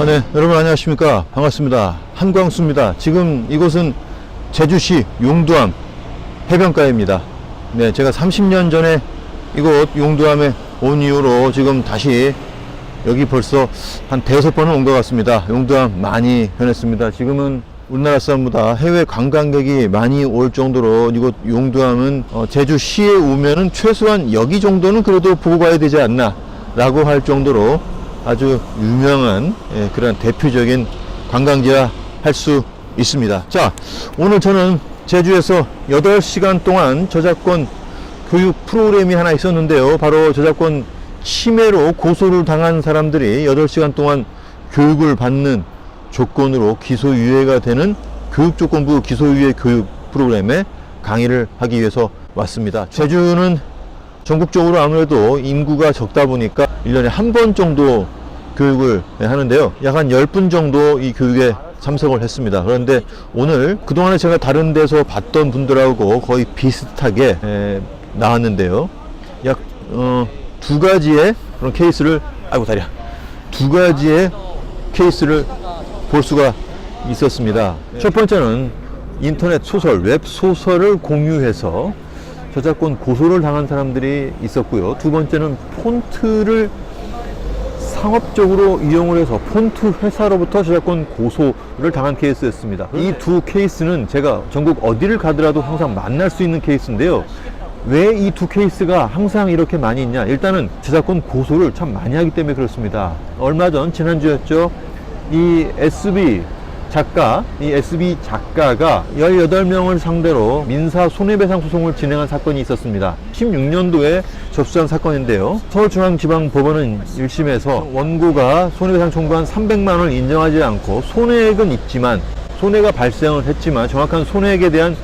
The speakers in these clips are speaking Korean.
네, 여러분 안녕하십니까. 반갑습니다. 한광수입니다. 지금 이곳은 제주시 용두암 해변가입니다. 네, 제가 30년 전에 이곳 용두암에 온 이후로 지금 다시 여기 벌써 한 5번은 온 것 같습니다. 용두암 많이 변했습니다. 지금은 우리나라 사람보다 해외 관광객이 많이 올 정도로 이곳 용두암은 제주시에 오면은 최소한 여기 정도는 그래도 보고 가야 되지 않나 라고 할 정도로 아주 유명한 그런 대표적인 관광지라 할 수 있습니다. 자, 오늘 저는 제주에서 8시간 동안 저작권 교육 프로그램이 하나 있었는데요. 바로 저작권 침해로 고소를 당한 사람들이 8시간 동안 교육을 받는 조건으로 기소유예가 되는 교육조건부 기소유예 교육 프로그램에 강의를 하기 위해서 왔습니다. 제주는 전국적으로 아무래도 인구가 적다 보니까 1년에 한 번 정도 교육을 하는데요. 약 한 10분 정도 이 교육에 참석을 했습니다. 그런데 오늘 그동안에 제가 다른 데서 봤던 분들하고 거의 비슷하게 나왔는데요. 약 2가지의 그런 케이스를, 아이고 다리야, 2가지의 케이스를 볼 수가 있었습니다. 첫 번째는 인터넷 소설, 웹소설을 공유해서 저작권 고소를 당한 사람들이 있었고요. 두 번째는 폰트를 상업적으로 이용을 해서 폰트 회사로부터 저작권 고소를 당한 케이스였습니다. 이 두 케이스는 제가 전국 어디를 가더라도 항상 만날 수 있는 케이스인데요. 왜 이 두 케이스가 항상 이렇게 많이 있냐? 일단은 저작권 고소를 참 많이 하기 때문에 그렇습니다. 얼마 전 지난주였죠. 이 SB 작가가 18명을 상대로 민사 손해배상 소송을 진행한 사건이 있었습니다. 16년도에 접수한 사건인데요. 서울중앙지방법원은 1심에서 원고가 손해배상 청구한 300만 원을 인정하지 않고 손해액은 있지만, 손해가 발생을 했지만 정확한 손해액에 대한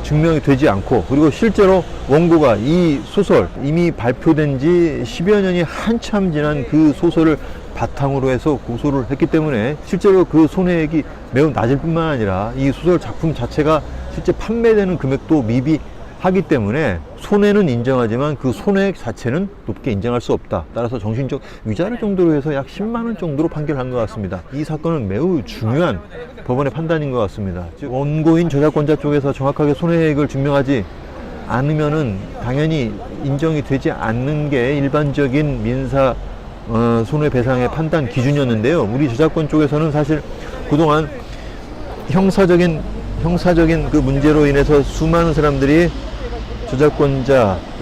증명이 되지 않고, 그리고 실제로 원고가 이 소설 이미 발표된 지 10여 년이 한참 지난 그 소설을 바탕으로 해서 고소를 했기 때문에 실제로 그 손해액이 매우 낮을 뿐만 아니라 이 소설 작품 자체가 실제 판매되는 금액도 미비하기 때문에 손해는 인정하지만 그 손해액 자체는 높게 인정할 수 없다. 따라서 정신적 위자료 정도로 해서 약 10만 원 정도로 판결한 것 같습니다. 이 사건은 매우 중요한 법원의 판단인 것 같습니다. 즉 원고인 저작권자 쪽에서 정확하게 손해액을 증명하지 않으면은 당연히 인정이 되지 않는 게 일반적인 민사 손해배상의 판단 기준이었는데요. 우리 저작권 쪽에서는 사실 그동안 형사적인 그 문제로 인해서 수많은 사람들이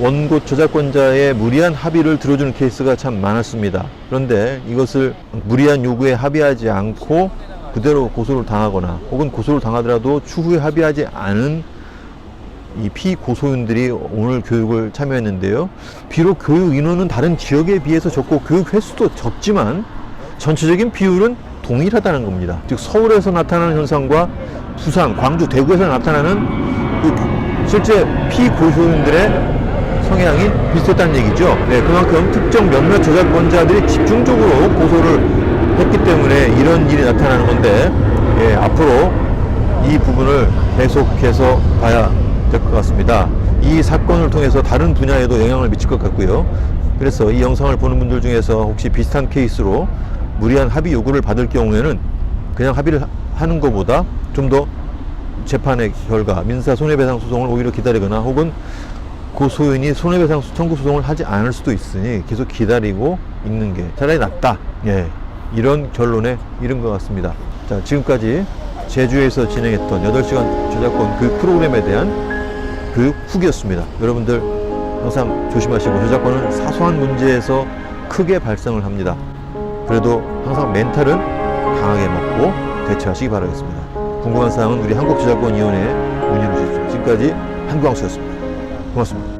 원고 저작권자의 무리한 합의를 들어주는 케이스가 참 많았습니다. 그런데 이것을 무리한 요구에 합의하지 않고 그대로 고소를 당하거나, 혹은 고소를 당하더라도 추후에 합의하지 않은 이 피고소인들이 오늘 교육을 참여했는데요. 비록 교육 인원은 다른 지역에 비해서 적고 교육 횟수도 적지만 전체적인 비율은 동일하다는 겁니다. 즉 서울에서 나타나는 현상과 부산, 광주, 대구에서 나타나는 그 실제 피고소인들의 성향이 비슷했다는 얘기죠. 네, 그만큼 특정 몇몇 저작권자들이 집중적으로 고소를 했기 때문에 이런 일이 나타나는 건데, 앞으로 이 부분을 계속해서 봐야 될 것 같습니다. 이 사건을 통해서 다른 분야에도 영향을 미칠 것 같고요. 그래서 이 영상을 보는 분들 중에서 혹시 비슷한 케이스로 무리한 합의 요구를 받을 경우에는 그냥 합의를 하는 것보다 좀 더 재판의 결과, 민사 손해배상 소송을 오히려 기다리거나, 혹은 고소인이 손해배상 청구 소송을 하지 않을 수도 있으니 계속 기다리고 있는 게 차라리 낫다. 이런 결론에 이른 것 같습니다. 자, 지금까지 제주에서 진행했던 8시간 저작권 교육 프로그램에 대한 교육 후기였습니다. 여러분들 항상 조심하시고, 저작권은 사소한 문제에서 크게 발생을 합니다. 그래도 항상 멘탈은 강하게 먹고 대처하시기 바라겠습니다. 궁금한 사항은 우리 한국저작권위원회에 문의를 주십시오. 지금까지 한광수였습니다. 고맙습니다.